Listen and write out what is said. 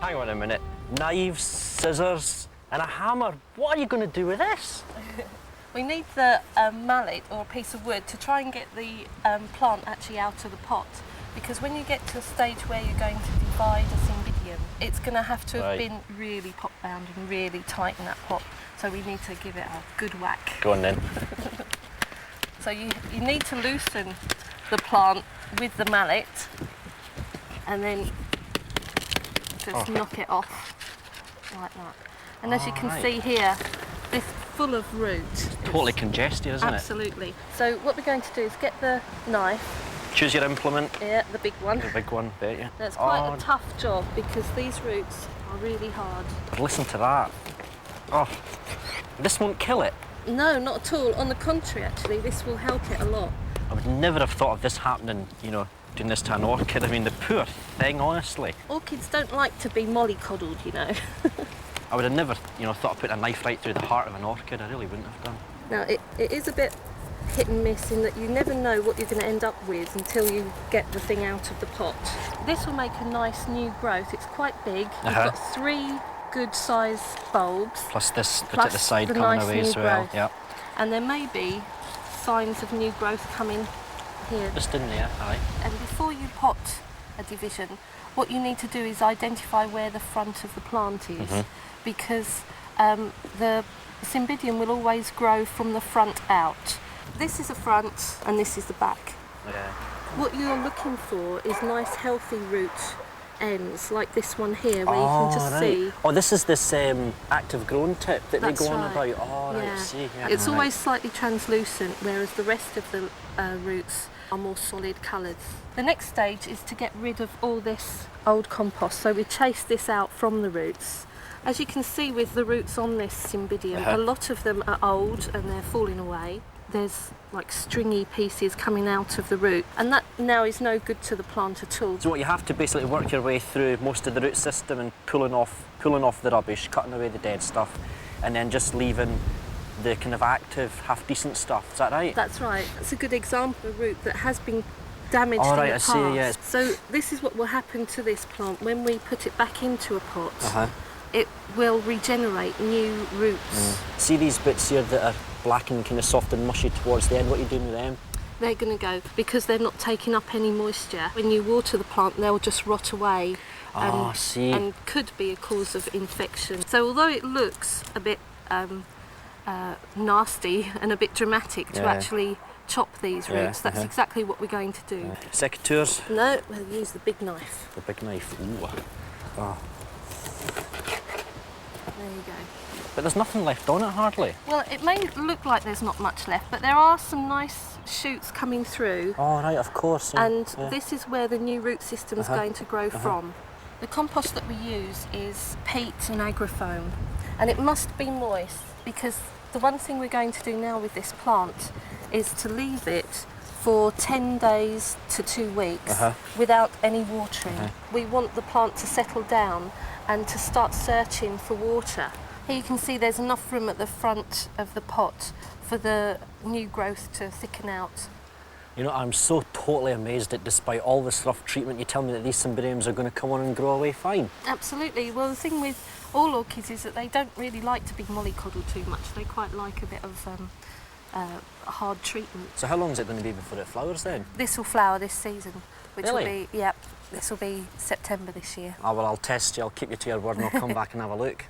Hang on a minute. Knives, scissors, and a hammer. What are you going to do with this? We need the mallet or a piece of wood to try and get the plant actually out of the pot. Because when you get to a stage where you're going to divide a Cymbidium, it's going to have to have been really pot bound and really tight in that pot. So we need to give it a good whack. Go on then. So you need to loosen the plant with the mallet and then just knock it off like that. And as you can see here, this is full of roots. Totally congested, isn't it? Absolutely. So what we're going to do is get the knife. Choose your implement. Yeah, the big one. The big one, bet you. That's quite a tough job because these roots are really hard. But listen to that. Oh, this won't kill it. No, not at all. On the contrary, actually, this will help it a lot. I would never have thought of this happening, you know, doing this to an orchid. I mean, the poor thing, honestly. Orchids don't like to be mollycoddled, you know. I would have never, you know, thought of putting a knife right through the heart of an orchid. I really wouldn't have done. Now, it is a bit hit and miss in that you never know what you're going to end up with until you get the thing out of the pot. This will make a nice new growth. It's quite big. You've got 3 good sized bulbs. Plus this bit at the side coming away as well. Yep. And there may be signs of new growth coming here. Just in there, aye. And before you pot a division, what you need to do is identify where the front of the plant is, because the Cymbidium will always grow from the front out. This is the front and this is the back. Yeah. What you're looking for is nice healthy root ends, like this one here, where you can just see. Oh, this is this active grown tip that they go on about. Oh, right, I see. Yeah. It's always slightly translucent, whereas the rest of the roots are more solid colours. The next stage is to get rid of all this old compost. So we chase this out from the roots. As you can see with the roots on this Cymbidium, a lot of them are old and they're falling away. There's like stringy pieces coming out of the root, and that now is no good to the plant at all. So what you have to basically work your way through most of the root system and pulling off the rubbish, cutting away the dead stuff, and then just leaving the kind of active, half-decent stuff. Is that right? That's right. It's a good example of a root that has been damaged in the past. See, yeah. So this is what will happen to this plant when we put it back into a pot. It will regenerate new roots. See these bits here that are black and kind of soft and mushy towards the end? What are you doing with them? They're going to go because they're not taking up any moisture. When you water the plant, they'll just rot away and could be a cause of infection. So although it looks a bit nasty and a bit dramatic to actually chop these roots, that's exactly what we're going to do. Secateurs? No, we'll use the big knife. The big knife. Ooh. Oh. There you go. But there's nothing left on it, hardly. Well, it may look like there's not much left, but there are some nice shoots coming through. Oh, right, of course. Yeah. And this is where the new root system is going to grow from. The compost that we use is peat and agrofoam, and it must be moist, because the one thing we're going to do now with this plant is to leave it for 10 days to 2 weeks without any watering. We want the plant to settle down and to start searching for water. Here you can see there's enough room at the front of the pot for the new growth to thicken out. You know, I'm so totally amazed that despite all this rough treatment, you tell me that these Cymbidiums are going to come on and grow away fine. Absolutely. Well, the thing with all orchids is that they don't really like to be mollycoddled too much. They quite like a bit of hard treatment. So how long is it going to be before it flowers then? This will flower this season, which Really? will be, this will be September this year. Oh, well, I'll test you, I'll keep you to your word and I'll come back and have a look.